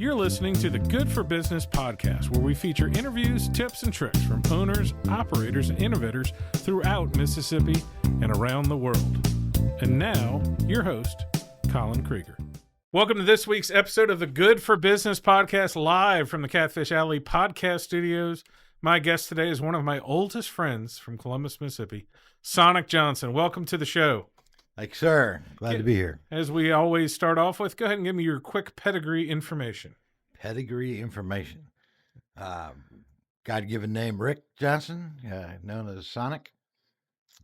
You're listening to the Good for Business podcast, where we feature interviews, tips, and tricks from owners, operators, and innovators throughout Mississippi and around the world. And now, your host, Colin Krieger. Welcome to this week's episode of the Good for Business podcast, live from the Catfish Alley podcast studios. My guest today is one of my oldest friends from Columbus, Mississippi, Sonic Johnson. Welcome to the show. Thanks, sir. Glad to be here. As we always start off with, go ahead and give me your quick pedigree information. Pedigree information. God-given name Rick Johnson, known as Sonic.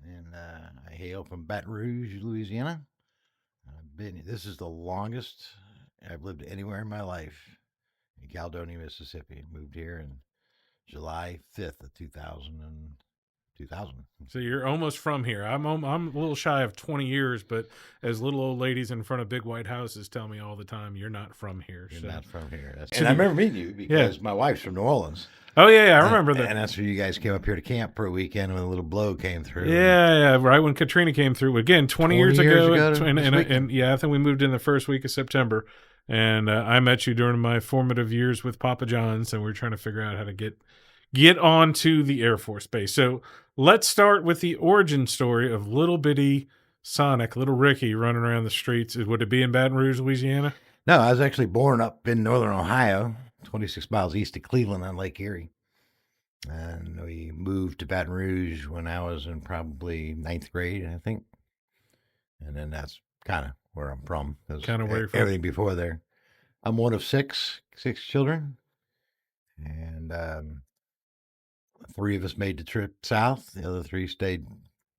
And I hail from Baton Rouge, Louisiana. This is the longest I've lived anywhere in my life, in Caledonia, Mississippi. Moved here in July 5th of 2000. So you're almost from here. I'm a little shy of 20 years, but as little old ladies in front of big white houses tell me all the time, you're not from here. You're not from here. And I remember meeting you because my wife's from New Orleans. Oh, yeah, I remember that. And that's where you guys came up here to camp for a weekend when a little blow came through. Yeah, right when Katrina came through. Again, 20 years ago. And yeah, I think we moved in the first week of September. And I met you during my formative years with Papa John's, and we were trying to figure out how to get onto the Air Force Base. So let's start with the origin story of little bitty Sonic, little Ricky running around the streets. Would it be in Baton Rouge, Louisiana? No, I was actually born up in northern Ohio, 26 miles east of Cleveland on Lake Erie. And we moved to Baton Rouge when I was in probably ninth grade, I think. And then that's kind of where I'm from. Kind of where you're from? Everything before there. I'm one of six children. And three of us made the trip south. The other three stayed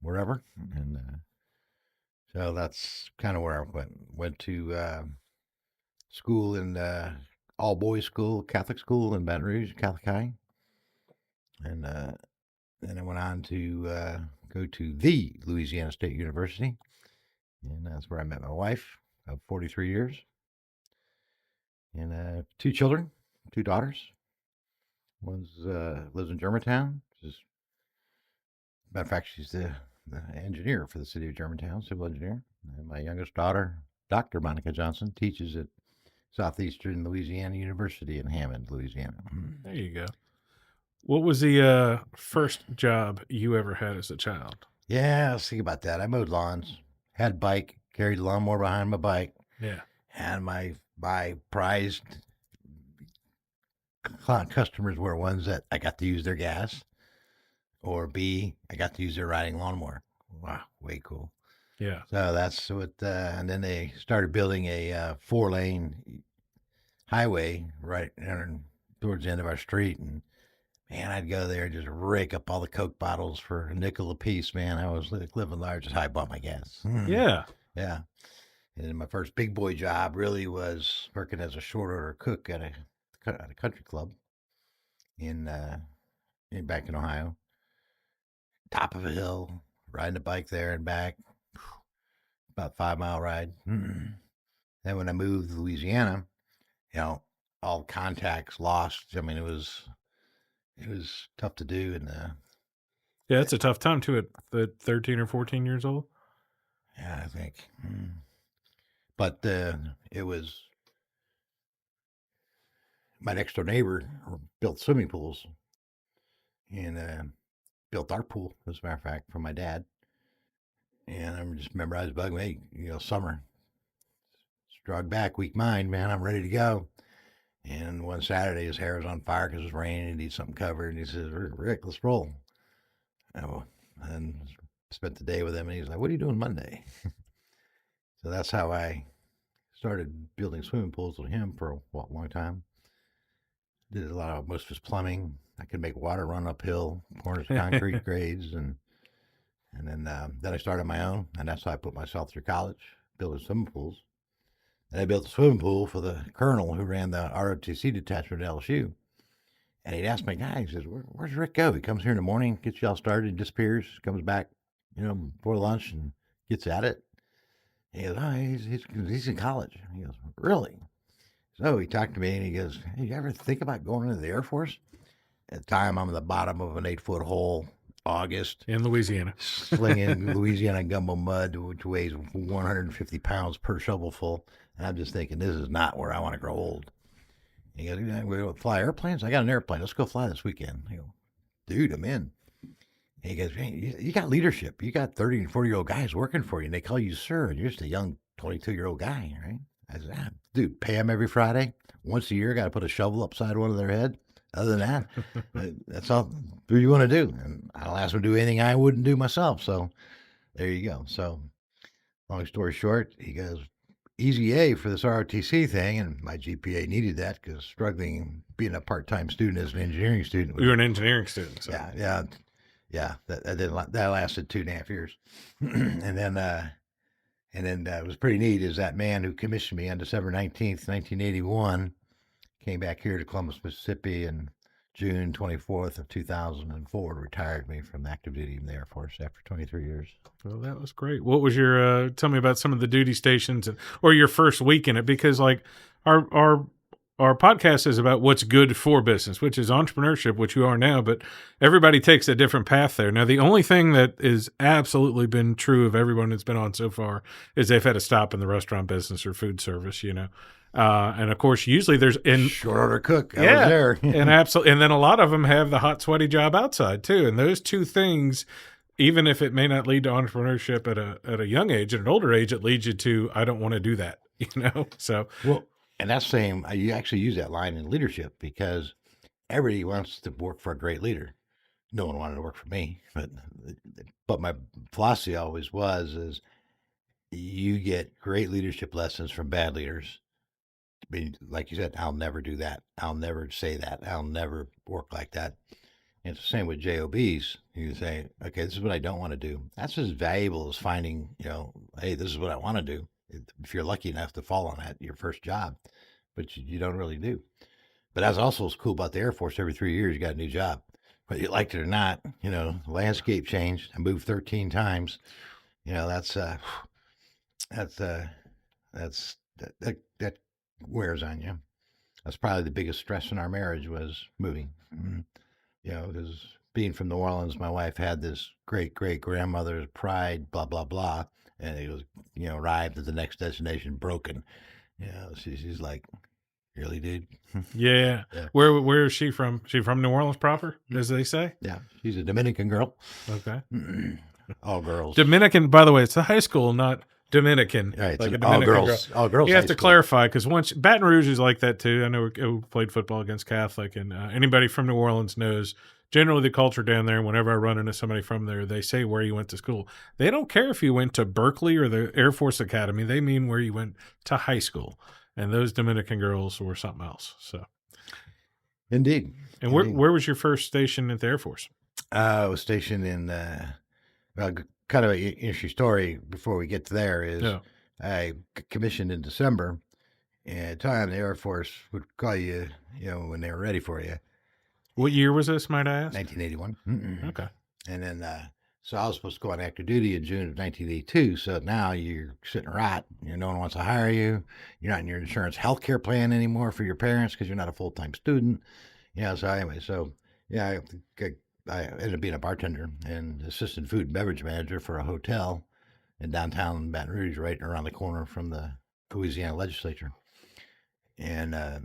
wherever. And so that's kind of where I went to school in all-boys school, Catholic school in Baton Rouge, Catholic High. And then I went on to go to the Louisiana State University. And that's where I met my wife of 43 years. And two children, two daughters. One's lives in Germantown. Matter of fact, she's the engineer for the city of Germantown, civil engineer. And my youngest daughter, Dr. Monica Johnson, teaches at Southeastern Louisiana University in Hammond, Louisiana. There you go. What was the first job you ever had as a child? Yeah, let's think about that. I mowed lawns, had a bike, carried the lawnmower behind my bike. Yeah. And my prized customers were ones that I got to use their gas, or B, I got to use their riding lawnmower. Wow, way cool. Yeah. So that's what, and then they started building a 4-lane highway right towards the end of our street. And man, I'd go there and just rake up all the Coke bottles for a nickel a piece, man. I was living large as I bought my gas. Yeah. Yeah. And then my first big boy job really was working as a short order cook at a country club back in Ohio. Top of a hill, riding a bike there and back, about 5-mile ride. Then when I moved to Louisiana, all contacts lost. I mean, it was tough to do. And yeah, it's a tough time too at 13 or 14 years old. Yeah, I think. But it was. My next door neighbor built swimming pools and built our pool, as a matter of fact, for my dad. And I just remember I was bugging, hey, summer, drug back, weak mind, man, I'm ready to go. And one Saturday, his hair was on fire because it was raining and he needed something covered. And he says, Rick, let's roll. And spent the day with him. And he's like, what are you doing Monday? So that's how I started building swimming pools with him for a long time. Did most of his plumbing. I could make water run uphill, pouring concrete grades, and then I started my own, and that's how I put myself through college, building swimming pools. And I built a swimming pool for the colonel who ran the ROTC detachment at LSU. And he'd ask my guy, he says, where's Rick go? He comes here in the morning, gets you all started, disappears, comes back, before lunch and gets at it. And he goes, oh, he's in college. He goes, really? So he talked to me and he goes, hey, you ever think about going into the Air Force? At the time, I'm at the bottom of an 8-foot hole, August. In Louisiana. Slinging Louisiana gumbo mud, which weighs 150 pounds per shovelful. And I'm just thinking, this is not where I want to grow old. He goes, "Yeah, we don't fly airplanes? I got an airplane. Let's go fly this weekend." I go, "Dude, I'm in." He goes, "Hey, you got leadership. You got 30 and 40-year-old guys working for you, and they call you sir, and you're just a young 22-year-old guy, right?" I said, "Dude, pay them every Friday. Once a year, got to put a shovel upside one of their head. Other than that, that's all you want to do. And I'll ask them to do anything I wouldn't do myself." So there you go. So long story short, he goes, "Easy A for this ROTC thing," and my GPA needed that because struggling being a part-time student as an engineering student. You were an engineering student. So. Yeah. That lasted 2.5 years, and then it was pretty neat. Is that man who commissioned me on December 19th, 1981, came back here to Columbus, Mississippi, and June 24th of 2004 retired me from active duty in the Air Force after 23 years. Well, that was great. What was your, tell me about some of the duty stations or your first week in it, because like our podcast is about what's good for business, which is entrepreneurship, which you are now, but everybody takes a different path there. Now, the only thing that is absolutely been true of everyone that's been on so far is they've had to stop in the restaurant business or food service, you know. And of course, usually there's short order cook. I was there. And absolutely. And then a lot of them have the hot, sweaty job outside too. And those two things, even if it may not lead to entrepreneurship at a young age, at an older age, it leads you to, I don't want to do that, you know? So, well, and that's same, you actually use that line in leadership because everybody wants to work for a great leader. No one wanted to work for me, but my philosophy always is you get great leadership lessons from bad leaders. I mean, like you said, I'll never do that. I'll never say that. I'll never work like that. And it's the same with JOBs. You say, okay, this is what I don't want to do. That's as valuable as finding, hey, this is what I want to do. If you're lucky enough to fall on that, your first job, but you don't really do. But that's also what's cool about the Air Force. Every 3 years, you got a new job. Whether you liked it or not, landscape changed. I moved 13 times. That wears on you. That's probably the biggest stress in our marriage was moving. Because being from New Orleans, my wife had this great grandmother's pride, blah blah blah, and it was arrived at the next destination broken. She's like, really, dude? Yeah. Where is she from? She from New Orleans proper, as they say? Yeah, she's a Dominican girl. Okay. All girls. Dominican, by the way, it's a high school, not Dominican. Right, like a Dominican all girls. You have to clarify because once Baton Rouge is like that too. I know we played football against Catholic, and anybody from New Orleans knows generally the culture down there. Whenever I run into somebody from there, they say where you went to school. They don't care if you went to Berkeley or the Air Force Academy. They mean where you went to high school. And those Dominican girls were something else. So, indeed. And where was your first station at the Air Force? I was stationed in kind of an interesting story before we get to there is I commissioned in December, and at the time the Air Force would call you, when they were ready for you. What year was this, might I ask? 1981. Okay. And then, so I was supposed to go on active duty in June of 1982. So now you're sitting right. No one wants to hire you. You're not in your insurance health care plan anymore for your parents because you're not a full-time student. So anyway, I ended up being a bartender and assistant food and beverage manager for a hotel in downtown Baton Rouge, right around the corner from the Louisiana legislature. And my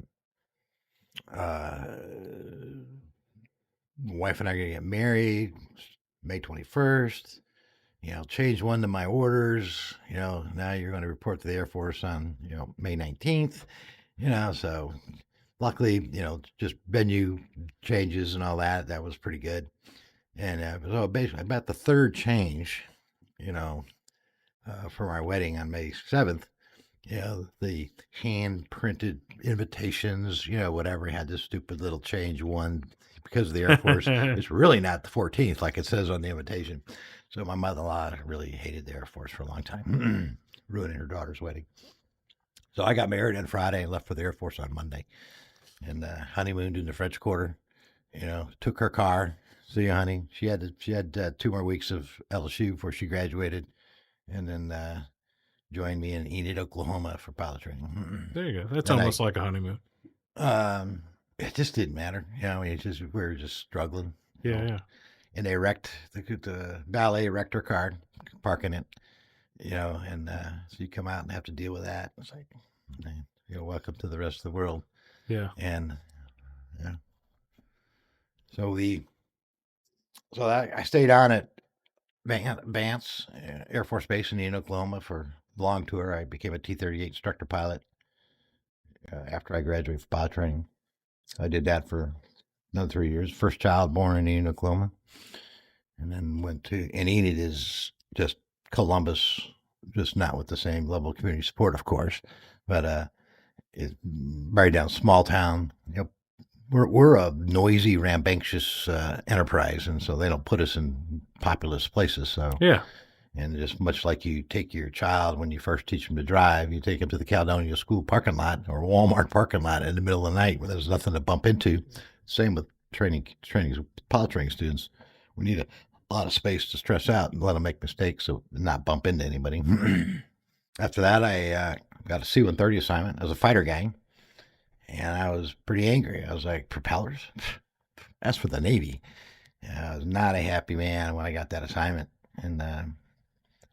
wife and I are going to get married May 21st. Change one of my orders. Now you're going to report to the Air Force on, May 19th. So luckily, just venue changes and all that. That was pretty good. And so basically, about the third change, for my wedding on May 7th, the hand-printed invitations, whatever, had this stupid little change one because of the Air Force. It's really not the 14th like it says on the invitation. So my mother-in-law really hated the Air Force for a long time, ruining her daughter's wedding. So I got married on Friday and left for the Air Force on Monday. And honeymooned in the French Quarter, took her car. See you, honey. She had 2 more weeks of LSU before she graduated, and then joined me in Enid, Oklahoma for pilot training. There you go. That's almost like a honeymoon. It just didn't matter. We were just struggling. Yeah. And they wrecked the ballet wrecked her car, parking it. And so you come out and have to deal with that. It's like, welcome to the rest of the world. Yeah. And yeah, so I stayed on at Vance Air Force Base in Oklahoma for a long tour. I became a T-38 instructor pilot after I graduated from pilot training. I did that for another 3 years. First child born in Enid, Oklahoma, and then went to and Enid is just Columbus, just not with the same level of community support, of course, but it's very down small town. We're a noisy, rambunctious enterprise, and so they don't put us in populous places. So Yeah. and just much like you take your child when you first teach them to drive, you take them to the Caledonia School parking lot or Walmart parking lot in the middle of the night where there's nothing to bump into. Same with pilot training students. We need a lot of space to stress out and let them make mistakes so not bump into anybody. After that, I got a C-130 assignment as a fighter gang, and I was pretty angry. I was like, propellers? That's for the Navy. I was not a happy man when I got that assignment. And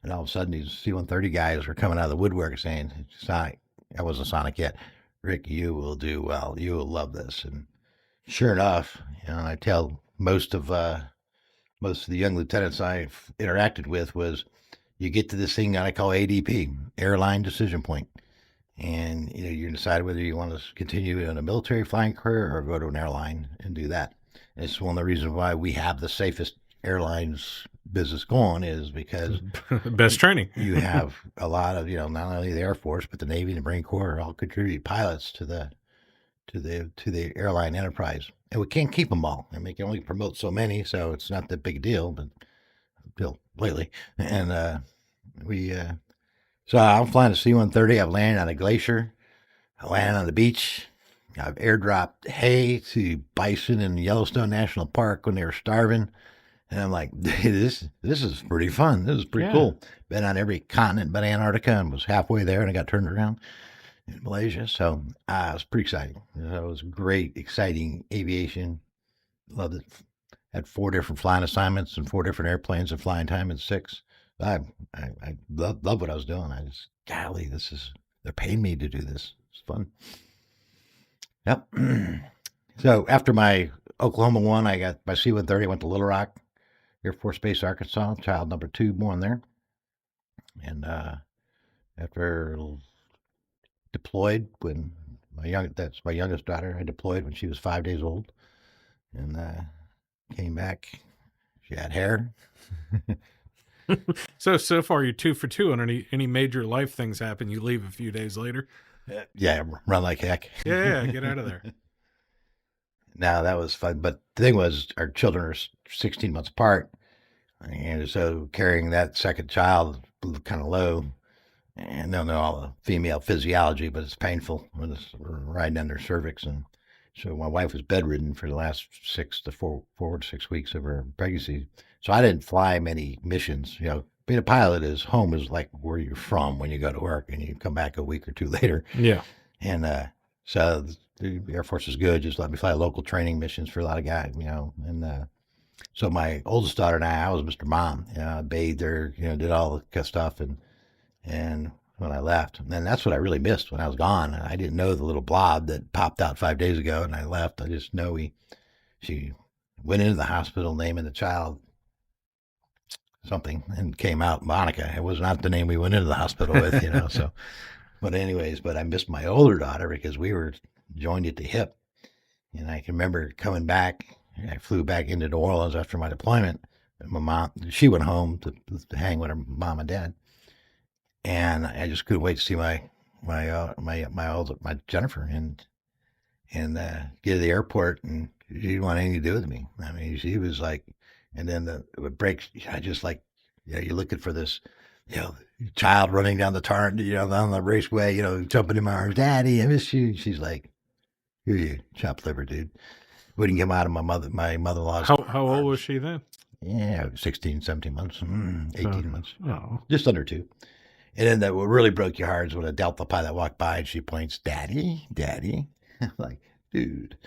all of a sudden, these C-130 guys were coming out of the woodwork saying, Sonic, I wasn't Sonic yet. Rick, you will do well. You will love this. And sure enough, I tell most of the young lieutenants I've interacted with was, you get to this thing that I call ADP, Airline Decision Point. And you decide whether you want to continue in a military flying career or go to an airline and do that. And it's one of the reasons why we have the safest airlines business going is because best training. You have a lot of not only the Air Force but the Navy and the Marine Corps all contribute pilots to the airline enterprise, and we can't keep them all. I mean, we can only promote so many, so it's not that big a deal. But still, lately, and so I'm flying a C-130. I've landed on a glacier. I landed on the beach. I've airdropped hay to bison in Yellowstone National Park when they were starving. And I'm like, this is pretty fun. This is pretty cool. Been on every continent but Antarctica and was halfway there and I got turned around in Malaysia. So it was pretty exciting. It was great, exciting aviation. Loved it. Had 4 different flying assignments and 4 different airplanes and flying time in 6. I love what I was doing. I just, golly, they're paying me to do this. It's fun. Yep. So after my Oklahoma one, I got my C-130. I went to Little Rock Air Force Base, Arkansas, child number 2 born there. And after deployed when that's my youngest daughter, I deployed when she was 5 days old. And came back. She had hair. So far you're 2 for 2 on any major life things happen. You leave a few days later. Yeah, run like heck. Yeah, get out of there. Now that was fun, but the thing was, our children are 16 months apart, and so carrying that second child kind of low, and they'll know all the female physiology, but it's painful when it's riding on their cervix, and so my wife was bedridden for the last 4 to 6 weeks of her pregnancy, so I didn't fly many missions. Being a pilot home is like where you're from when you go to work, and you come back a week or 2 later. Yeah, and so the Air Force is good. Just let me fly local training missions for a lot of guys, and so my oldest daughter and I was Mr. Mom. I bathed her, did all the good stuff, and when I left, and then that's what I really missed when I was gone. I didn't know the little blob that popped out 5 days ago, and I left. I just know she went into the hospital naming the child something and came out Monica. It was not the name we went into the hospital with, so. But I missed my older daughter because we were joined at the hip. And I can remember coming back. I flew back into New Orleans after my deployment. And my mom, she went home to hang with her mom and dad. And I just couldn't wait to see my Jennifer and get to the airport. And she didn't want anything to do with me. I mean, she was like, and then the breaks. I just like, you're looking for this, child running down the down the raceway, jumping in my arms, Daddy, I miss you. She's like, here you, chopped liver, dude. Wouldn't get out of my mother-in-law's How old was she then? Yeah, 16, 17 months, 18 months. Oh. Just under 2. And then what really broke your heart is when a Delta pilot walked by and she points, Daddy, Daddy. I'm like, dude.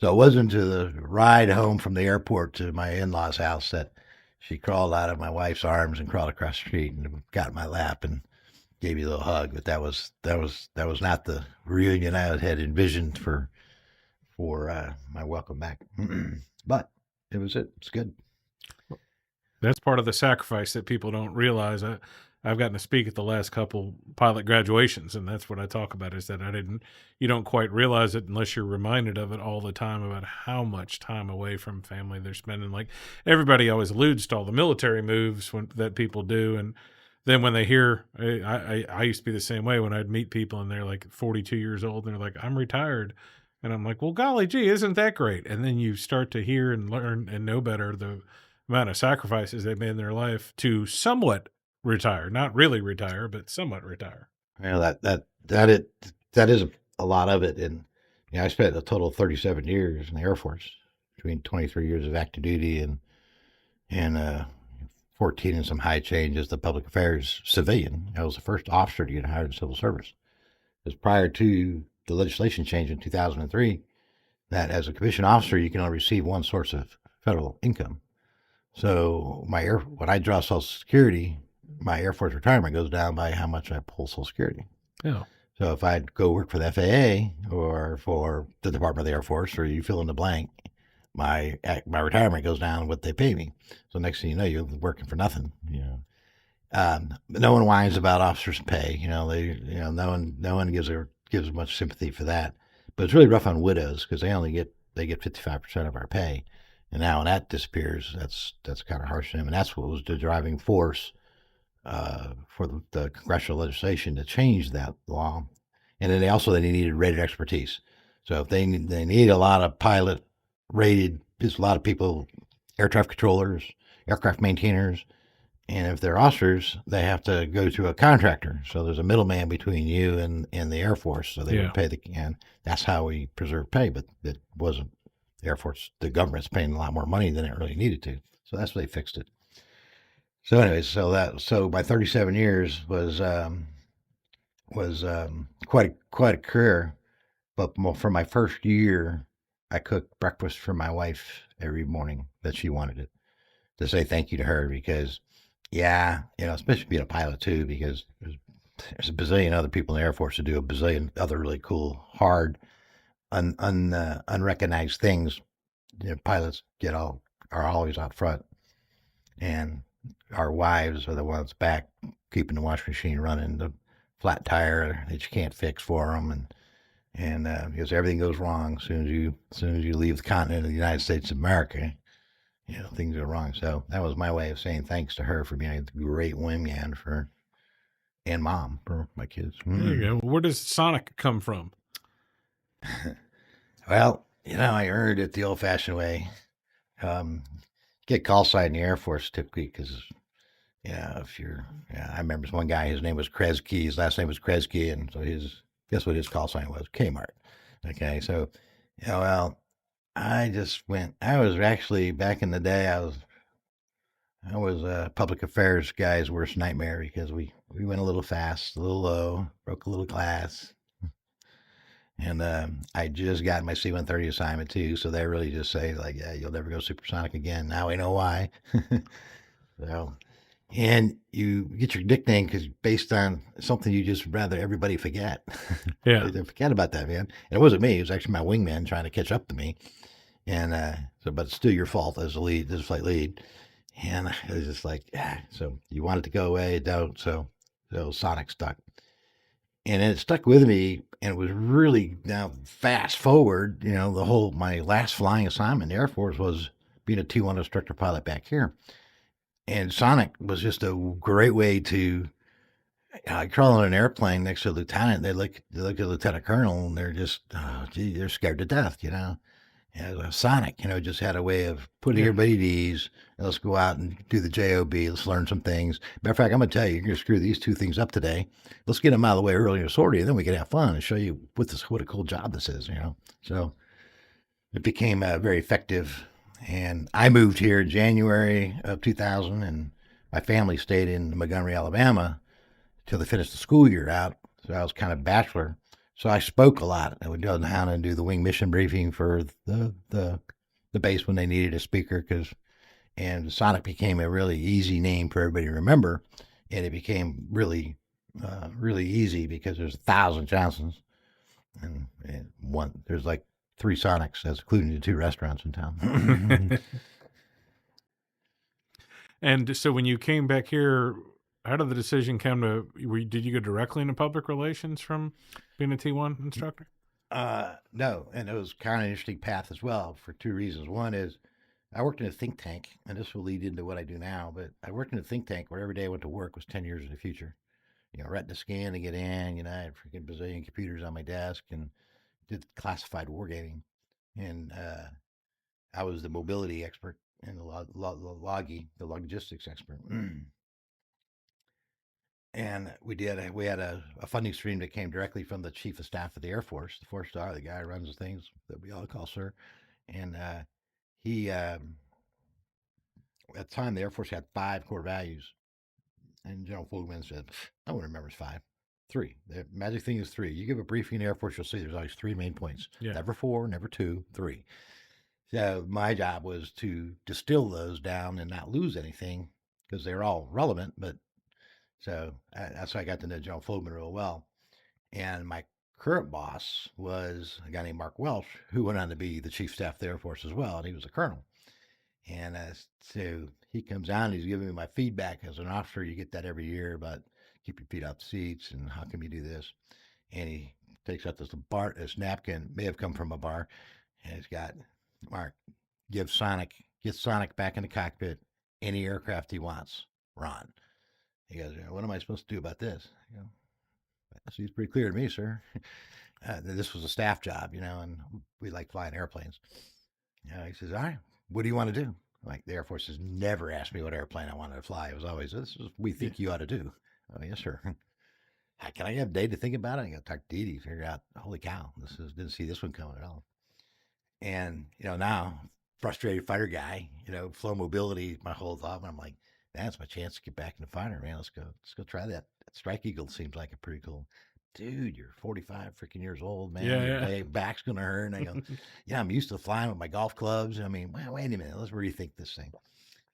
So it wasn't to the ride home from the airport to my in-laws' house that she crawled out of my wife's arms and crawled across the street and got in my lap. And gave you a little hug, but that was not the reunion I had envisioned for my welcome back. But it's good. That's part of the sacrifice that people don't realize. I've gotten to speak at the last couple pilot graduations, and that's what I talk about, is that you don't quite realize it unless you're reminded of it all the time, about how much time away from family they're spending. Like, everybody always alludes to all the military moves that people do. And then when they hear, I used to be the same way when I'd meet people and they're like 42 years old and they're like, I'm retired. And I'm like, well, golly gee, isn't that great? And then you start to hear and learn and know better the amount of sacrifices they've made in their life to somewhat retire, not really retire, but somewhat retire. Well, that is a lot of it. And I spent a total of 37 years in the Air Force, between 23 years of active duty and 14 and some high change as the public affairs civilian. I was the first officer to get hired in civil service. Because prior to the legislation change in 2003, that as a commissioned officer, you can only receive one source of federal income. So when I draw Social Security, my Air Force retirement goes down by how much I pull Social Security. Yeah. So if I'd go work for the FAA or for the Department of the Air Force, or you fill in the blank, my retirement goes down what they pay me. So next thing you know, you're working for nothing. But no one whines about officers' pay. No one gives much sympathy for that. But it's really rough on widows, because they get 55% of our pay. And now when that disappears, that's kind of harsh to them. And that's what was the driving force for the congressional legislation to change that law. And then they needed rated expertise. So if they need a lot of pilot rated, there's a lot of people, air traffic controllers, aircraft maintainers, and if they're officers, they have to go to a contractor. So there's a middleman between you and the Air Force. So they would pay and that's how we preserve pay. But it wasn't. The Air Force, the government's paying a lot more money than it really needed to. So that's why they fixed it. So anyways, so my 37 years was quite a career. But for my first year, I cooked breakfast for my wife every morning that she wanted it, to say thank you to her, because especially being a pilot too, because there's a bazillion other people in the Air Force who do a bazillion other really cool, hard, unrecognized things. Pilots are always out front, and our wives are the ones back keeping the washing machine running, the flat tire that you can't fix for them, and because everything goes wrong as soon as you leave the continent of the United States of America, things go wrong. So that was my way of saying thanks to her for being a great wingman and mom for my kids. There you go. Where does Sonic come from? Well, I earned it the old-fashioned way. Get call sign in the Air Force typically because, I remember one guy, his name was Kresge, his last name was Kresge, and so guess what his call sign was? Kmart. Okay, so, I was actually, back in the day, I was a public affairs guy's worst nightmare, because we went a little fast, a little low, broke a little glass. And I just got my C-130 assignment too, so they really just say, like, yeah, you'll never go supersonic again. Now we know why. So, and you get your nickname based on something you just rather everybody forget. Yeah. They forget about that, man. And it wasn't me. It was actually my wingman trying to catch up to me. And but it's still your fault as a flight lead. And it was just like, so you want it to go away, don't. So Sonic stuck. And it stuck with me, and it was really, now fast forward, my last flying assignment in the Air Force was being a T1 instructor pilot back here. And Sonic was just a great way to crawl on an airplane next to a lieutenant. They look at Lieutenant Colonel, and they're just, they're scared to death, And Sonic, just had a way of putting everybody at ease. And let's go out and do the JOB. Let's learn some things. Matter of fact, I'm going to tell you, you're going to screw these two things up today. Let's get them out of the way early in the sortie, and then we can have fun and show you what a cool job this is, So it became very effective. And I moved here in January of 2000, and my family stayed in Montgomery, Alabama, till they finished the school year out. So I was kind of bachelor. So I spoke a lot. I would go down and do the wing mission briefing for the base when they needed a speaker, and Sonic became a really easy name for everybody to remember, and it became really really easy because there's 1,000 Johnsons and there's like 3 Sonics, that's including the 2 restaurants in town. And so when you came back here, how did the decision come to? Did you go directly into public relations from being a T1 instructor? No, and it was kind of an interesting path as well for 2 reasons. One is I worked in a think tank, and this will lead into what I do now. But I worked in a think tank where every day I went to work was 10 years in the future. Retina scan to get in. I had freaking bazillion computers on my desk and did classified wargaming. And I was the mobility expert and the the logistics expert. And we had a funding stream that came directly from the chief of staff of the Air Force, the 4-star, the guy who runs the things that we all call sir. And he at the time the Air Force had 5 core values, and General Fogman said, "I wouldn't remember 5. 3. The magic thing is 3. You give a briefing in the Air Force, you'll see there's always 3 main points. Yeah. Never 4, never 2, 3." So my job was to distill those down and not lose anything because they're all relevant. But so that's how I got to know General Fogman real well. And my current boss was a guy named Mark Welsh, who went on to be the chief staff of the Air Force as well, and he was a colonel. And so he comes out and he's giving me my feedback as an officer. You get that every year about keep your feet off the seats and how come you do this. And he takes out this napkin, may have come from a bar, and it's got Mark, get Sonic back in the cockpit, any aircraft he wants. Ron. He goes, "What am I supposed to do about this?" Seems pretty clear to me, sir. This was a staff job, and we like flying airplanes. He says, "All right, what do you want to do?" Like, the Air Force has never asked me what airplane I wanted to fly. It was always, "This is what we think you ought to do." "Oh, yes, sir." "Can I have a day to think about it?" I got to talk to Dee, figure out, holy cow, didn't see this one coming at all. And, now, frustrated fighter guy, flow mobility, my whole thought. And I'm like, that's my chance to get back in the fighter, man. Let's go try that. Strike Eagle seems like a pretty cool. Dude, you're 45 freaking years old, man. Your back's going to hurt. And I go, yeah, I'm used to flying with my golf clubs. I mean, wait a minute. Let's rethink this thing.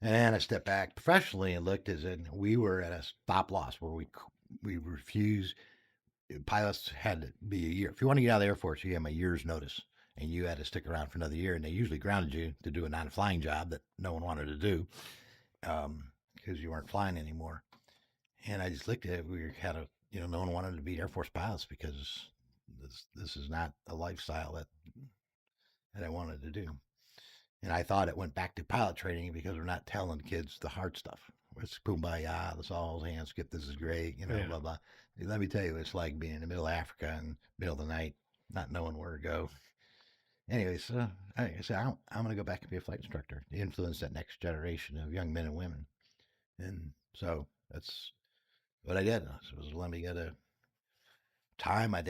And I stepped back professionally and looked as in we were at a stop loss where we refused. Pilots had to be a year. If you want to get out of the Air Force, you have a year's notice, and you had to stick around for another year. And they usually grounded you to do a non-flying job that no one wanted to do because you weren't flying anymore. And I just looked at it. We had no one wanted to be Air Force pilots because this is not a lifestyle that I wanted to do. And I thought it went back to pilot training because we're not telling kids the hard stuff. It's kumbaya, let's all hands skip, this is great, blah, blah. Let me tell you, it's like being in the middle of Africa in the middle of the night, not knowing where to go. Anyways, I said, I'm going to go back and be a flight instructor to influence that next generation of young men and women. And so that's what I did. It was let me get a time. My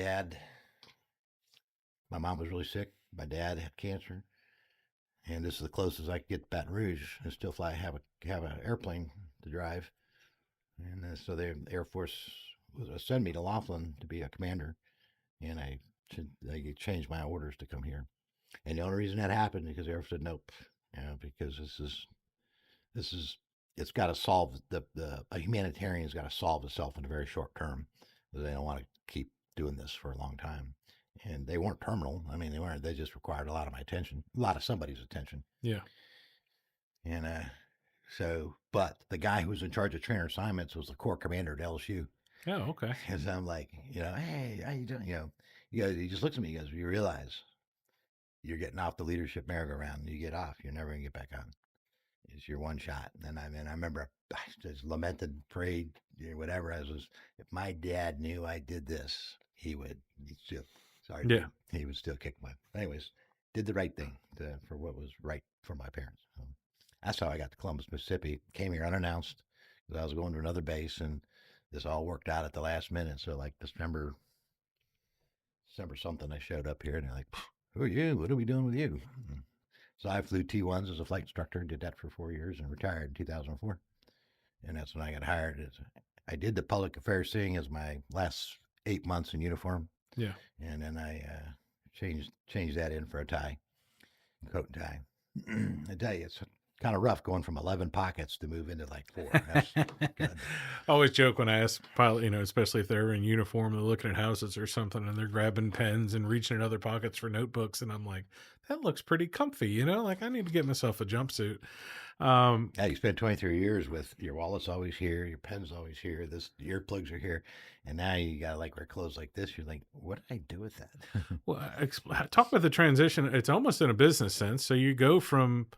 mom was really sick. My dad had cancer. And this is the closest I could get to Baton Rouge and still have an airplane to drive. And so the Air Force was send me to Laughlin to be a commander, and they changed my orders to come here. And the only reason that happened because the Air Force said nope, because this is it's got to solve a humanitarian's got to solve itself in a very short term. They don't want to keep doing this for a long time. And they weren't terminal. I mean, they weren't. They just required a lot of my attention, a lot of somebody's attention. Yeah. And but the guy who was in charge of trainer assignments was the corps commander at LSU. Oh, okay. And so I'm like, hey, how you doing? He just looks at me. He goes, "You realize you're getting off the leadership merry-go-round. And you get off, you're never gonna get back on. It's your one shot." And I remember I just lamented, prayed, whatever. If my dad knew I did this, he would. Yeah. He would still kick my. Anyways, did the right thing for what was right for my parents. That's how I got to Columbus, Mississippi. Came here unannounced because I was going to another base, and this all worked out at the last minute. So like December something, I showed up here, and they're like, "Who are you? What are we doing with you?" So I flew T1s as a flight instructor, did that for 4 years, and retired in 2004. And that's when I got hired. I did the public affairs thing as my last 8 months in uniform. Yeah. And then I changed that in for a tie, coat and tie. I tell you, kind of rough going from 11 pockets to move into like 4. That's good. I always joke when I ask pilot, especially if they're in uniform, they're looking at houses or something and they're grabbing pens and reaching in other pockets for notebooks. And I'm like, that looks pretty comfy, like I need to get myself a jumpsuit. Yeah, you spent 23 years with your wallet's always here, your pen's always here, your earplugs are here, and now you got to like wear clothes like this. You're like, what did I do with that? Well, talk about the transition. It's almost in a business sense. So you go from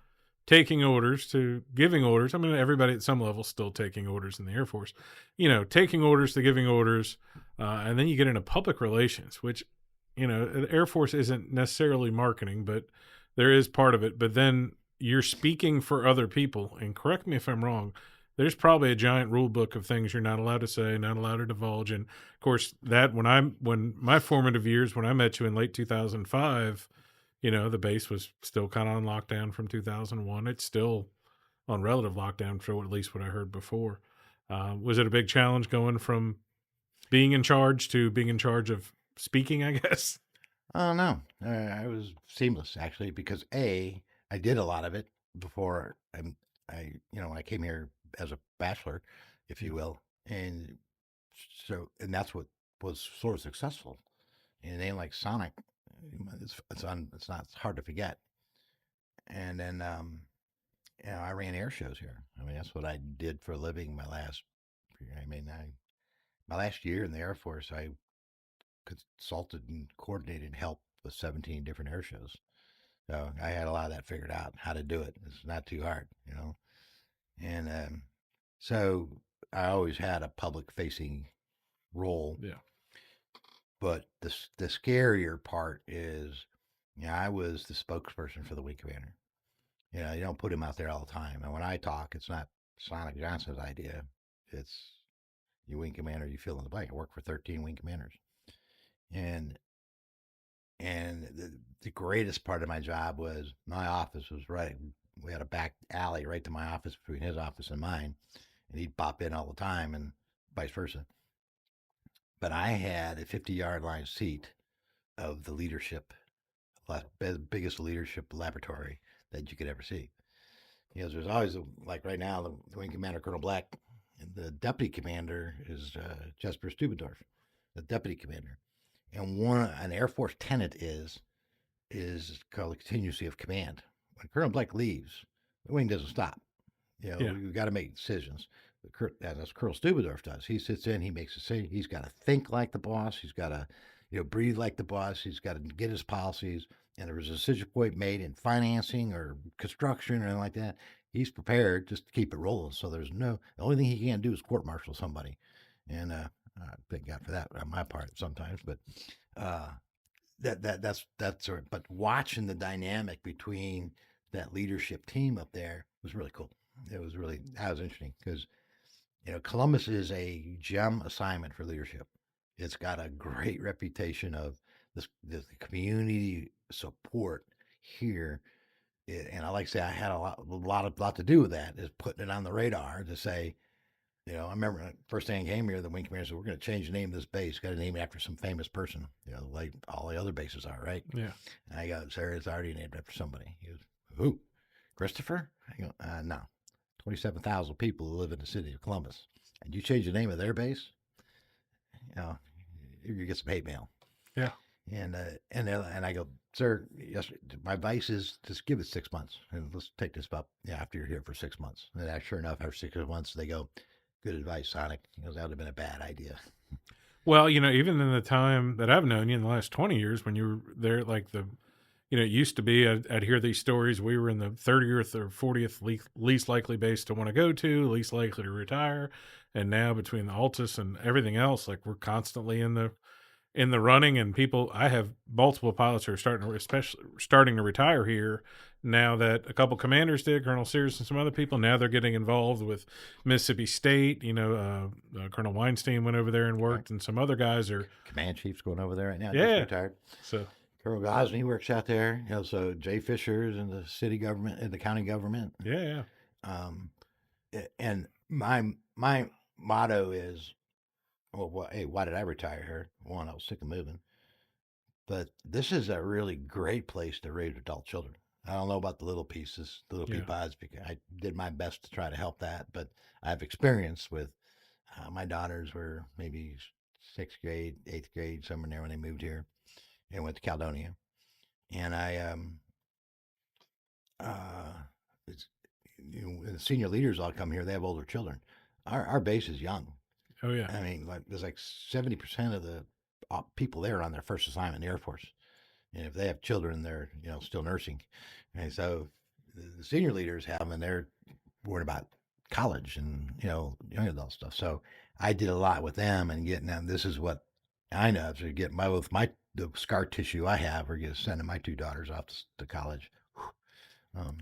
taking orders to giving orders. I mean, everybody at some level still taking orders in the Air Force, taking orders to giving orders. And then you get into public relations, which, the Air Force isn't necessarily marketing, but there is part of it. But then you're speaking for other people. And correct me if I'm wrong, there's probably a giant rule book of things you're not allowed to say, not allowed to divulge. And of course, that when my formative years, when I met you in late 2005, the base was still kind of on lockdown from 2001. It's still on relative lockdown for at least what I heard before. Was it a big challenge going from being in charge to being in charge of speaking, I guess? Oh no, I was seamless actually because I did a lot of it before when I came here as a bachelor, if you will, and and that's what was sort of successful. And a name like Sonic, it's not it's hard to forget. And then I ran air shows here. I mean that's what I did for a living. My last year in the Air Force, I consulted and coordinated and helped with 17 different air shows. So I had a lot of that figured out, how to do it. It's not too hard. And so I always had a public facing role. Yeah. But the scarier part is, I was the spokesperson for the wing commander. You don't put him out there all the time. And when I talk, it's not Sonic Johnson's idea. It's your wing commander, you fill in the blank. I work for 13 wing commanders. And the greatest part of my job was my office was right. We had a back alley right to my office between his office and mine. And he'd pop in all the time and vice versa. But I had a 50-yard line seat of the biggest leadership laboratory that you could ever see. There's always, like right now, the wing commander, Colonel Black, and the deputy commander is Jesper Stubendorf, the deputy commander. And an Air Force tenet is called the continuity of command. When Colonel Black leaves, the wing doesn't stop. We've got to make decisions. As Colonel Stubendorf does. He sits in, he makes a decision. He's got to think like the boss. He's got to, breathe like the boss. He's got to get his policies. And there was a decision point made in financing or construction or anything like that. He's prepared just to keep it rolling. So the only thing he can't do is court martial somebody. And thank God for that on my part sometimes. But that's sort of, but watching the dynamic between that leadership team up there was really cool. That was interesting because, Columbus is a gem assignment for leadership. It's got a great reputation of the community support here. And I like to say I had a lot to do with that, is putting it on the radar to say, I remember first thing I came here, the wing commander said, we're going to change the name of this base. Got to name it after some famous person, like all the other bases are, right? Yeah. And I go, sir, it's already named after somebody. He goes, who? Christopher? I go, no. 27,000 people who live in the city of Columbus. And you change the name of their base, you get some hate mail. Yeah. And I go, sir, yes, my advice is just give it 6 months. And let's take this up after you're here for 6 months. And sure enough, after 6 months, they go, good advice, Sonic. That would have been a bad idea. Well, even in the time that I've known you in the last 20 years, when you were there, like it used to be, I'd hear these stories. We were in the 30th or 40th least likely base to want to go to, least likely to retire. And now between the Altus and everything else, like we're constantly in the running, and I have multiple pilots who are starting to retire here now that a couple commanders did, Colonel Sears and some other people. Now they're getting involved with Mississippi State. Colonel Weinstein went over there and worked, and some other guys are command chiefs going over there right now. Yeah. Just retired. So Colonel Gosney works out there. So Jay Fisher's in the city government, in the county government. Yeah. And my motto is, why did I retire here? One, I was sick of moving. But this is a really great place to raise adult children. I don't know about the little pieces, the little pea Yeah. pods, because I did my best to try to help that. But I have experience with my daughters were maybe sixth grade, eighth grade, somewhere in there when they moved here and went to Caledonia. And uh, it's, the senior leaders all come here. They have older children. Our base is young. Oh yeah. I mean, like there's like 70% of the people there are on their first assignment in the Air Force. And if they have children, they're still nursing. And so the senior leaders have them, and they're worried about college and young adult stuff. So I did a lot with them and getting them. This is what I know to get the scar tissue I have, or get sending my two daughters off to college.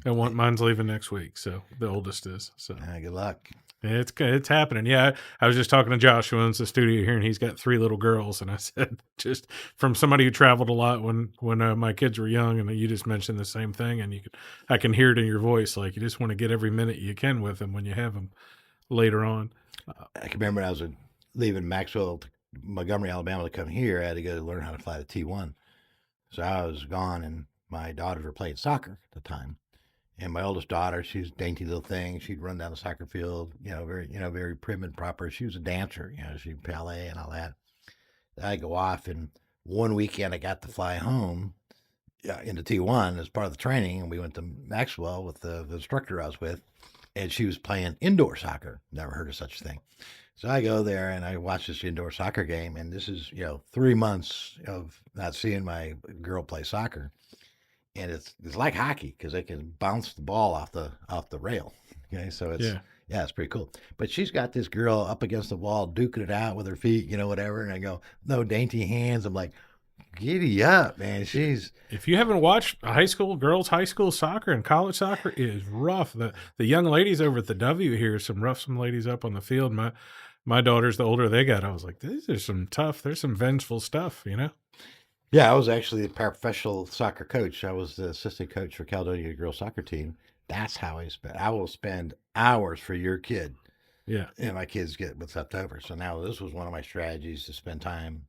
And mine's leaving next week, so the oldest is. So good luck. It's happening. Yeah, I was just talking to Josh, who owns the studio here, and he's got 3 little girls. And I said, just from somebody who traveled a lot when my kids were young, and you just mentioned the same thing, and I can hear it in your voice, like you just want to get every minute you can with them when you have them later on. I can remember when I was leaving Maxwell, Montgomery, Alabama to come here. I had to go learn how to fly the T1. So I was gone, and my daughters were playing soccer at the time. And my oldest daughter, she's a dainty little thing. She'd run down the soccer field, very prim and proper. She was a dancer, she ballet and all that. I go off, and one weekend I got to fly home into T1 as part of the training, and we went to Maxwell with the instructor I was with, and she was playing indoor soccer. Never heard of such a thing. So I go there and I watch this indoor soccer game, and this is 3 months of not seeing my girl play soccer. And it's like hockey because they can bounce the ball off the rail. Okay, so it's pretty cool. But she's got this girl up against the wall, duking it out with her feet, whatever. And I go, no dainty hands. I'm like, giddy up, man. If you haven't watched girls' high school soccer and college soccer, it is rough. The young ladies over at the W here, some ladies up on the field. My daughters, the older they got, I was like, these are some tough. There's some vengeful stuff, Yeah, I was actually a professional soccer coach. I was the assistant coach for Caledonia girls soccer team. That's how I will spend hours for your kid. Yeah. And my kids get what's left over. So now this was one of my strategies to spend time,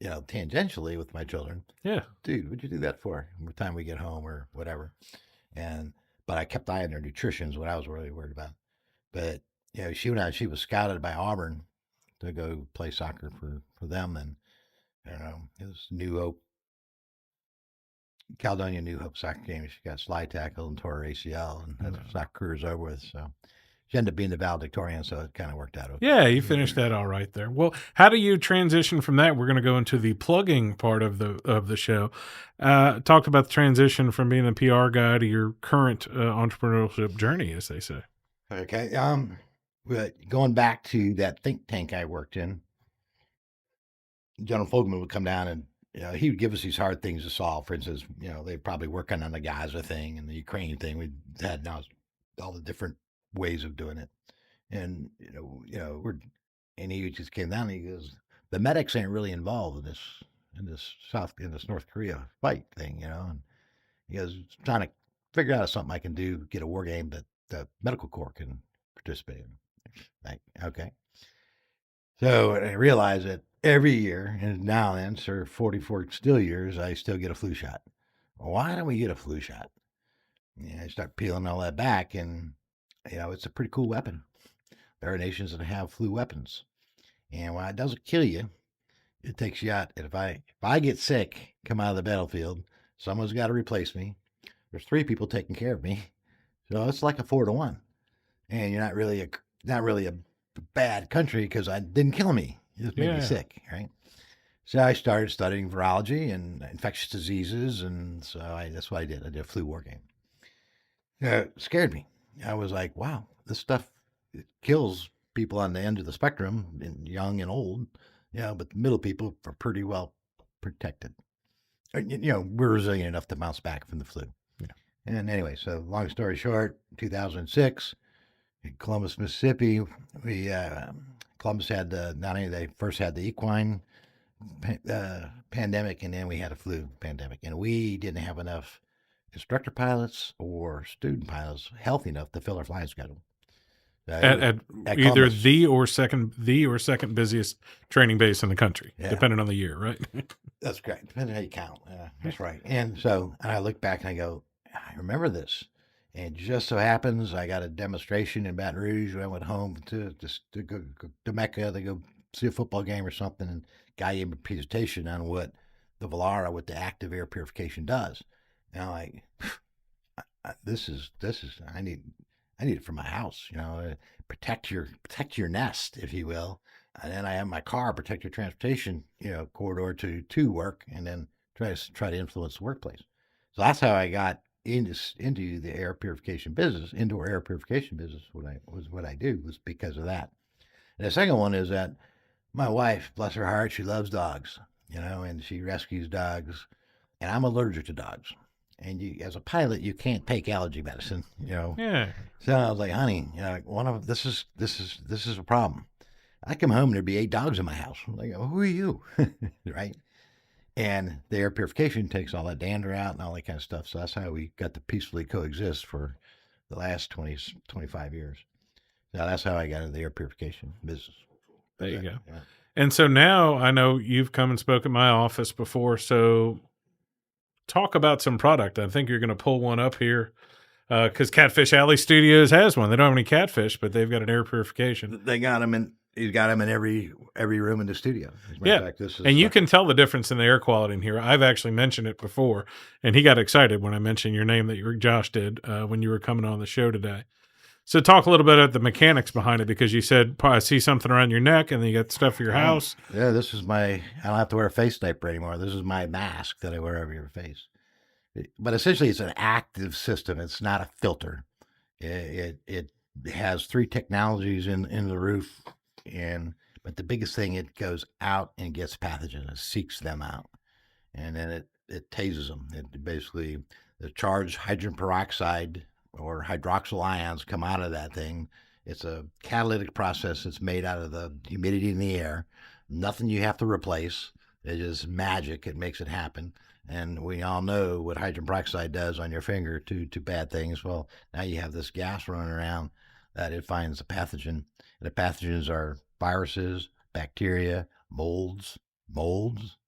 tangentially with my children. Yeah. Dude, what'd you do that for? Every time we get home or whatever. But I kept eye on their nutrition is what I was really worried about. But, she was scouted by Auburn to go play soccer for them. And, I don't know, it was New Hope, Caledonia New Hope soccer game. She got slide tackle and tore her ACL, and that soccer career's over with. So she ended up being the valedictorian, so it kind of worked out okay. Yeah, you finished that all right there. Well, how do you transition from that? We're going to go into the plugging part of the show. Talk about the transition from being a PR guy to your current entrepreneurship journey, as they say. Okay. Going back to that think tank I worked in, General Fogelman would come down and he would give us these hard things to solve. For instance, they're probably working on the Gaza thing and the Ukraine thing. We had now all the different ways of doing it, and he just came down and he goes, "The medics ain't really involved in this North Korea fight thing, And he goes, trying to figure out something I can do, get a war game that the medical corps can participate in." Like, okay. So I realized that every year, and now then, sir, 44 still years, I still get a flu shot. Why don't we get a flu shot? I start peeling all that back, and it's a pretty cool weapon. There are nations that have flu weapons, and while it doesn't kill you, it takes you out. And if I get sick, come out of the battlefield, someone's got to replace me. There's 3 people taking care of me, so it's like a 4-to-1. And you're not really a bad country because I didn't kill me. It just made me sick, right? So I started studying virology and infectious diseases, and so that's what I did. I did a flu war game. It scared me. I was like, wow, this stuff kills people on the end of the spectrum, young and old, but the middle people are pretty well protected. We're resilient enough to bounce back from the flu. Yeah. And anyway, so long story short, 2006, in Columbus, Mississippi, Columbus had not only they first had the equine pandemic, and then we had a flu pandemic, and we didn't have enough instructor pilots or student pilots healthy enough to fill our flying schedule. At either the or second busiest training base in the country, depending on the year, right? That's correct. Depending on how you count. That's right. And so I look back and I go, I remember this. And just so happens I got a demonstration in Baton Rouge. I went home to go to Mecca to go see a football game or something, and guy gave me a presentation on what the Velara with the active air purification does. And I'm like, this is I need it for my house. Protect your nest, if you will. And then I have my car protect your transportation, corridor to work, and then try to influence the workplace. So that's how I got into the air purification business, indoor air purification business. What I do was because of that. And the second one is that my wife, bless her heart, she loves dogs, and she rescues dogs, and I'm allergic to dogs. And as a pilot, you can't take allergy medicine, Yeah. So I was like, honey, this is a problem. I come home and there'd be 8 dogs in my house. I'm like, who are you? Right? And the air purification takes all that dander out and all that kind of stuff. So that's how we got to peacefully coexist for the last 25 years. Now that's how I got into the air purification business. There you go. Yeah. And so now I know you've come and spoke at my office before. So talk about some product. I think you're going to pull one up here because Catfish Alley Studios has one. They don't have any catfish, but they've got an air purification. They got them in. He's got them in every room in the studio. As a matter of fact, this is and you can tell the difference in the air quality in here. I've actually mentioned it before, and he got excited when I mentioned your name that Josh did when you were coming on the show today. So talk a little bit about the mechanics behind it, because you said, I see something around your neck and then you got stuff for your house. Yeah, this is I don't have to wear a face diaper anymore. This is my mask that I wear over your face. But essentially it's an active system. It's not a filter. It has 3 technologies in the roof, but the biggest thing, it goes out and gets pathogens. It seeks them out. And then it tases them. It basically, the charged hydrogen peroxide or hydroxyl ions come out of that thing. It's a catalytic process. It's made out of the humidity in the air. Nothing you have to replace. It's just magic. It makes it happen. And we all know what hydrogen peroxide does on your finger to bad things. Well, now you have this gas running around that it finds a pathogen. And the pathogens are viruses, bacteria, molds,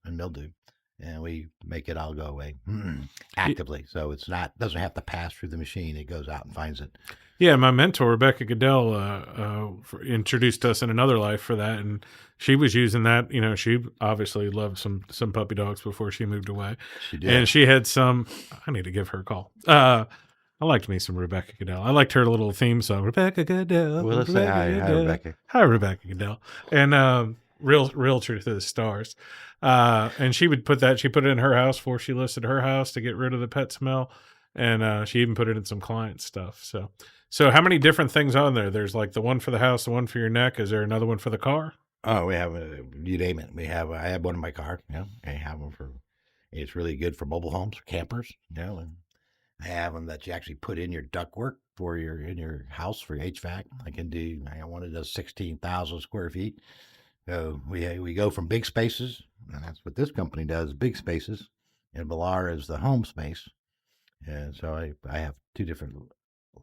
and mildew. And we make it all go away actively. So it's doesn't have to pass through the machine. It goes out and finds it. Yeah, my mentor, Rebecca Goodell, introduced us in another life for that. And she was using that. She obviously loved some puppy dogs before she moved away. She did. And she had some, I need to give her a call. I liked me some Rebecca Goodell. I liked her little theme song, Rebecca Goodell. Well, let's say hi, Rebecca. Hi, Rebecca Goodell. And real truth of the stars. And she would she put it in her house before she listed her house to get rid of the pet smell. And she even put it in some client stuff. So how many different things on there? There's like the one for the house, the one for your neck. Is there another one for the car? Oh, we have you name it. I have one in my car. I have them it's really good for mobile homes, campers, and I have them that you actually put in your ductwork in your house for HVAC. I got one that does 16,000 square feet. So we go from big spaces, and that's what this company does, big spaces. And Velara is the home space. And so I have 2 different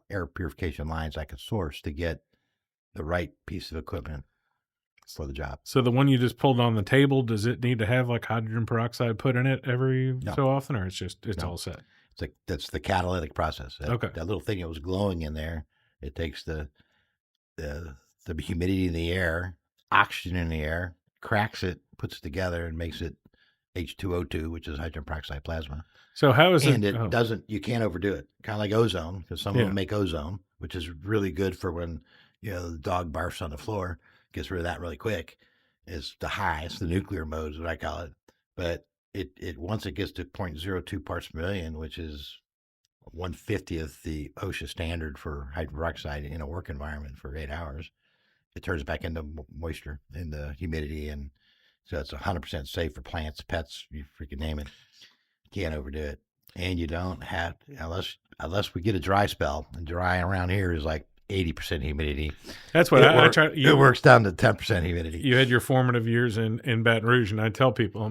air purification lines I could source to get the right piece of equipment for the job. So the one you just pulled on the table, does it need to have like hydrogen peroxide put in it every so often, or it's all set? That's the catalytic process. Okay. That little thing that was glowing in there, it takes the humidity in the air, oxygen in the air, cracks it, puts it together, and makes it H2O2, which is hydrogen peroxide plasma. So how is it? And doesn't, you can't overdo it. Kind of like ozone, because some of them make ozone, which is really good for when, the dog barfs on the floor, gets rid of that really quick. It's the highest, the nuclear mode is what I call it. But it once it gets to 0.02 parts per million, which is 1/50th the OSHA standard for hydrogen peroxide in a work environment for 8 hours, it turns back into moisture and the humidity, and so it's 100% safe for plants, pets, you freaking name it. You can't overdo it, and you don't have unless we get a dry spell. And dry around here is like 80% humidity. That's what I try. It works down to 10% humidity. You had your formative years in Baton Rouge, and I tell people, I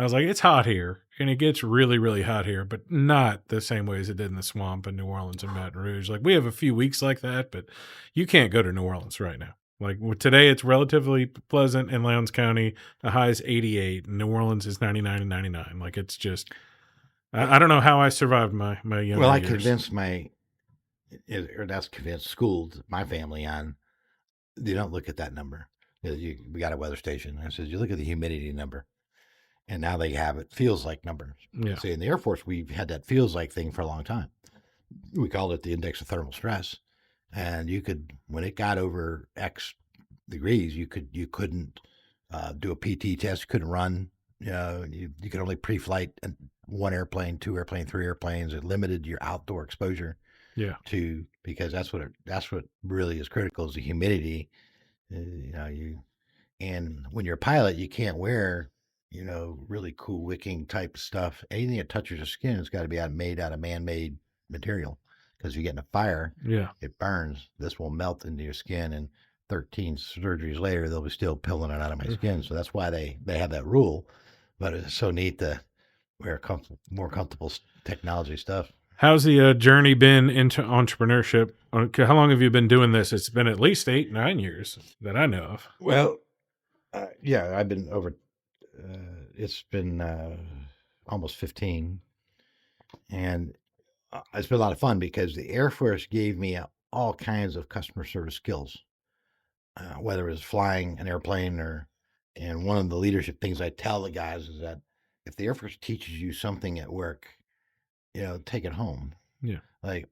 was like, it's hot here, and it gets really, really hot here, but not the same way as it did in the swamp in New Orleans and Baton Rouge. Like, we have a few weeks like that, but you can't go to New Orleans right now. Like, today it's relatively pleasant in Lowndes County. The high is 88, and New Orleans is 99 and 99. Like, it's just, I don't know how I survived my younger Well, I years. convinced schooled my family on, you don't look at that number. We got a weather station. I said, you look at the humidity number. And now they have it feels like numbers. Yeah. See, in the Air Force, we've had that feels like thing for a long time. We called it the index of thermal stress. And you could, when it got over X degrees, you couldn't do a PT test, you couldn't run. You could only pre-flight one airplane, two airplane, three airplanes. It limited your outdoor exposure. Yeah. Because that's what really is critical is the humidity. And when you're a pilot, you can't wear, really cool wicking type stuff. Anything that touches your skin has got to be made out of man-made material because you get in a fire, Yeah. it burns. This will melt into your skin, and 13 surgeries later, they'll be still pulling it out of my skin. So that's why they have that rule. But it's so neat to wear more comfortable technology stuff. How's the journey been into entrepreneurship? How long have you been doing this? It's been at least 8-9 years that I know of. Well, yeah, I've been over. It's been almost 15, and it's been a lot of fun because the Air Force gave me all kinds of customer service skills, whether it was flying an airplane and one of the leadership things I tell the guys is that if the Air Force teaches you something at work, take it home. Yeah. Like,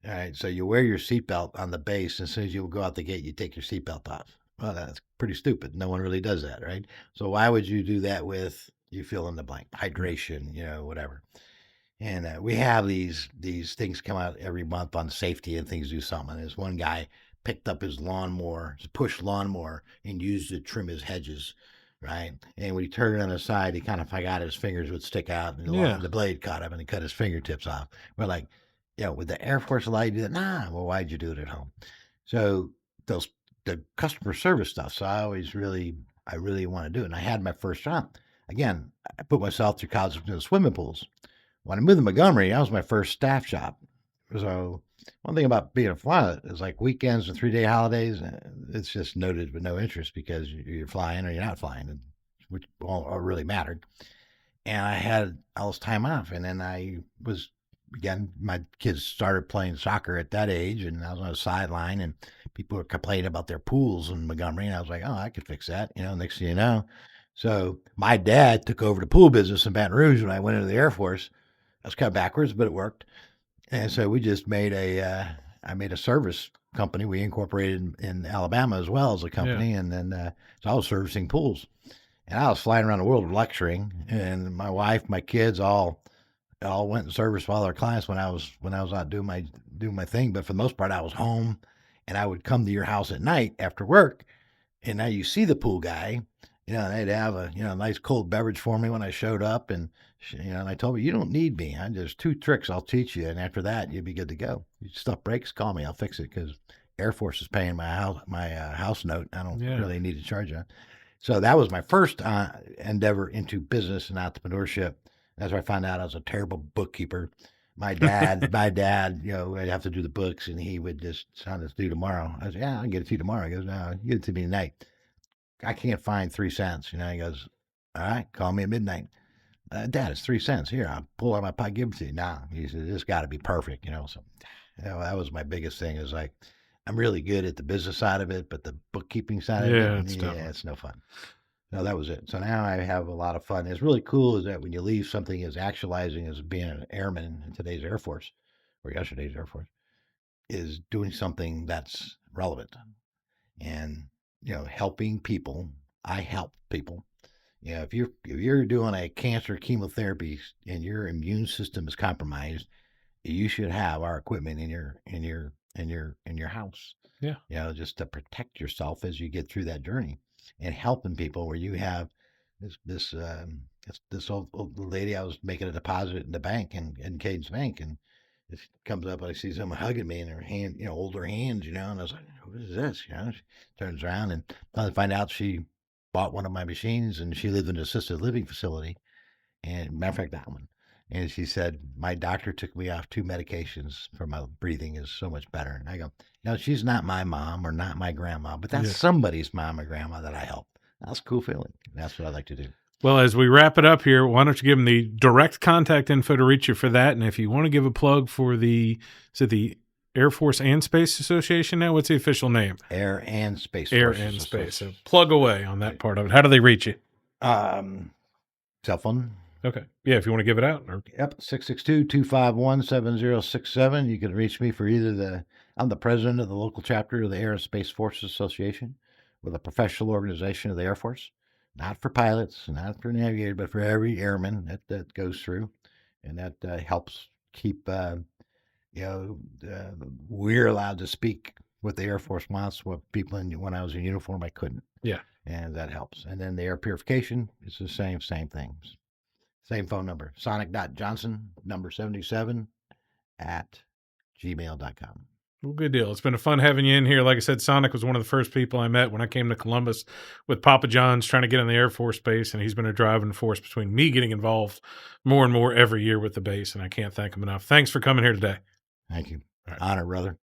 all right, so you wear your seatbelt on the base, and as soon as you go out the gate, you take your seatbelt off. Well, that's pretty stupid. No one really does that, right? So why would you do that with, you fill in the blank, hydration, whatever. And we have these things come out every month on safety and things do something. And this one guy picked up his push lawnmower, and used it to trim his hedges, right? And when he turned it on the side, he kind of forgot his fingers would stick out, and the blade caught him, and he cut his fingertips off. We're like, would the Air Force allow you to do that? Nah. Well, why'd you do it at home? So the customer service stuff. So I really want to do it. And I had my first job. Again, I put myself through college into the swimming pools. When I moved to Montgomery, that was my first staff job. So one thing about being a pilot is like weekends and 3-day holidays, it's just noted with no interest because you're flying or you're not flying, which all really mattered. And I had all this time off. And then again, my kids started playing soccer at that age, and I was on the sideline, and people were complaining about their pools in Montgomery, and I was like, oh, I could fix that, next thing you know. So my dad took over the pool business in Baton Rouge when I went into the Air Force. I was kind of backwards, but it worked. And so we just made I made a service company. We incorporated in Alabama as well as a company. Yeah. And then so I was servicing pools, and I was flying around the world lecturing, and my wife, my kids, all went and serviced all our clients when I was out doing my thing. But for the most part, I was home, and I would come to your house at night after work, and now you see the pool guy, and they'd have a nice cold beverage for me when I showed up, and and I told me, you don't need me. There's 2 tricks I'll teach you, and after that you'll be good to go. If stuff breaks, call me, I'll fix it, because Air Force is paying my house note. I don't really need to charge you. So that was my first endeavor into business and entrepreneurship. That's where I found out I was a terrible bookkeeper. My dad, I'd have to do the books, and he would just sign this due tomorrow. I said, yeah, I'll get it to you tomorrow. He goes, no, you get it to me tonight. I can't find 3 cents. He goes, all right, call me at midnight. Dad, it's 3 cents. Here, I'll pull out my pocket, give it to you. Nah, he said, this got to be perfect, So that was my biggest thing. Is like, I'm really good at the business side of it, but the bookkeeping side of it, it's no fun. No, that was it. So now I have a lot of fun. It's really cool is that when you leave something as actualizing as being an airman in today's Air Force, or yesterday's Air Force, is doing something that's relevant. And, helping people. I help people. If you're doing a cancer chemotherapy and your immune system is compromised, you should have our equipment in your house. Yeah. Just to protect yourself as you get through that journey. And helping people where you have this old lady, I was making a deposit in the bank in Cade's Bank, and it comes up, I see someone hugging me in her hand, older hands, and I was like, what is this? She turns around, and I find out she bought one of my machines, and she lived in an assisted living facility, and matter of fact, that one. And she said, my doctor took me off 2 medications for my breathing is so much better. And I go, she's not my mom or not my grandma, but that's somebody's mom or grandma that I help. That's a cool feeling. That's what I like to do. Well, as we wrap it up here, why don't you give them the direct contact info to reach you for that? And if you want to give a plug for the Air Force and Space Association now, what's the official name? Air and Space. Air Forces and Space. So Association. plug away on that part of it. How do they reach you? Cell phone. Okay. Yeah, if you want to give it out. Yep, 662-251-7067. You can reach me for I'm the president of the local chapter of the Air and Space Forces Association, with a professional organization of the Air Force. Not for pilots, not for navigators, but for every airman that goes through. And that helps keep, we're allowed to speak what the Air Force wants. What people when I was in uniform, I couldn't. Yeah. And that helps. And then the air purification is the same things. Same phone number, sonic.johnson, number 77 at gmail.com. Well, good deal. It's been a fun having you in here. Like I said, Sonic was one of the first people I met when I came to Columbus with Papa John's trying to get in the Air Force Base, and he's been a driving force between me getting involved more and more every year with the base, and I can't thank him enough. Thanks for coming here today. Thank you. All right. Honor, brother.